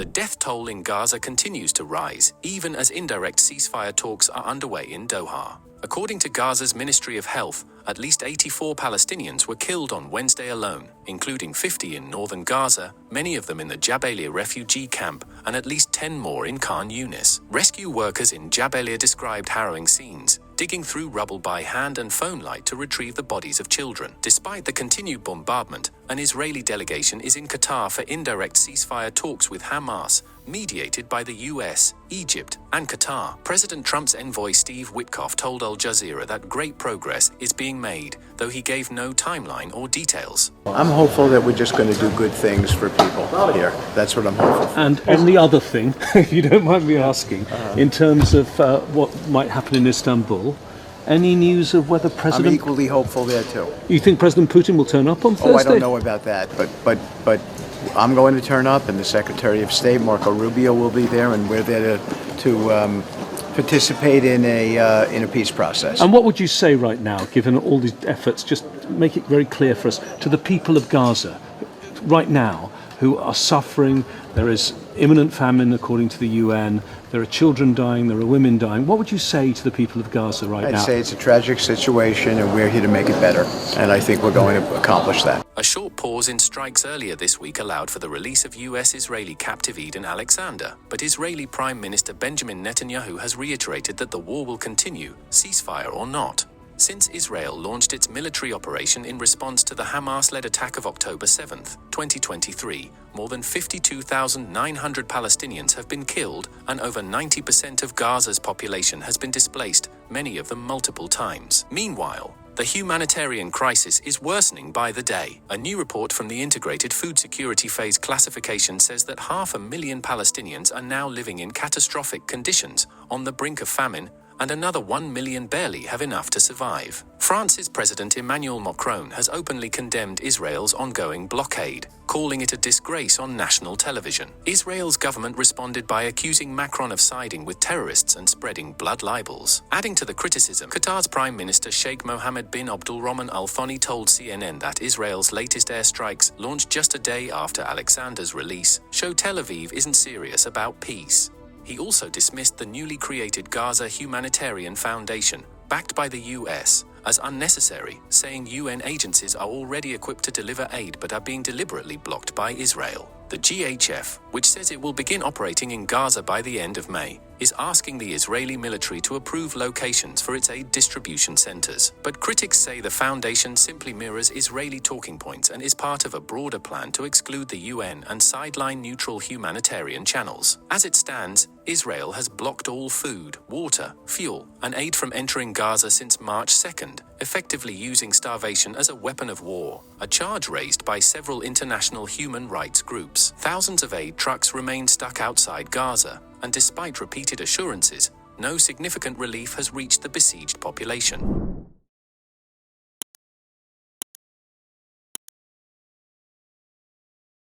The death toll in Gaza continues to rise, even as indirect ceasefire talks are underway in Doha. According to Gaza's Ministry of Health, at least 84 Palestinians were killed on Wednesday alone, including 50 in northern Gaza, many of them in the Jabalia refugee camp, and at least 10 more in Khan Younis. Rescue workers in Jabalia described harrowing scenes, digging through rubble by hand and phone light to retrieve the bodies of children. Despite the continued bombardment, an Israeli delegation is in Qatar for indirect ceasefire talks with Hamas, mediated by the US, Egypt, and Qatar. President Trump's envoy Steve Witkoff told Al Jazeera that great progress is being made, though he gave no timeline or details. I'm hopeful that we're just going to do good things for people here. That's what I'm hopeful for. And on the other thing, if you don't mind me asking, in terms of what might happen in Istanbul, any news of whether President... I'm equally hopeful there too. You think President Putin will turn up on Thursday? Oh, I don't know about that, but I'm going to turn up, and the Secretary of State, Marco Rubio, will be there, and we're there to participate in a peace process. And what would you say right now, given all these efforts, just make it very clear for us, to the people of Gaza right now who are suffering? There is imminent famine according to the UN, there are children dying, there are women dying. What would you say to the people of Gaza right now? I'd say it's a tragic situation, and we're here to make it better, and I think we're going to accomplish that. A short pause in strikes earlier this week allowed for the release of US-Israeli captive Eden Alexander, but Israeli Prime Minister Benjamin Netanyahu has reiterated that the war will continue, ceasefire or not. Since Israel launched its military operation in response to the Hamas-led attack of October 7, 2023, more than 52,900 Palestinians have been killed, and over 90% of Gaza's population has been displaced, many of them multiple times. Meanwhile, the humanitarian crisis is worsening by the day. A new report from the Integrated Food Security Phase Classification says that 500,000 Palestinians are now living in catastrophic conditions, on the brink of famine, and another 1 million barely have enough to survive. France's President Emmanuel Macron has openly condemned Israel's ongoing blockade, calling it a disgrace on national television. Israel's government responded by accusing Macron of siding with terrorists and spreading blood libels. Adding to the criticism, Qatar's Prime Minister Sheikh Mohammed bin Abdulrahman Al Thani told CNN that Israel's latest airstrikes, launched just a day after Alexander's release, show Tel Aviv isn't serious about peace. He also dismissed the newly created Gaza Humanitarian Foundation, backed by the US, as unnecessary, saying UN agencies are already equipped to deliver aid but are being deliberately blocked by Israel. The GHF, which says it will begin operating in Gaza by the end of May, is asking the Israeli military to approve locations for its aid distribution centers. But critics say the foundation simply mirrors Israeli talking points and is part of a broader plan to exclude the UN and sideline neutral humanitarian channels. As it stands, Israel has blocked all food, water, fuel, and aid from entering Gaza since March 2nd, effectively using starvation as a weapon of war, a charge raised by several international human rights groups. Thousands of aid trucks remain stuck outside Gaza, and despite repeated assurances, no significant relief has reached the besieged population.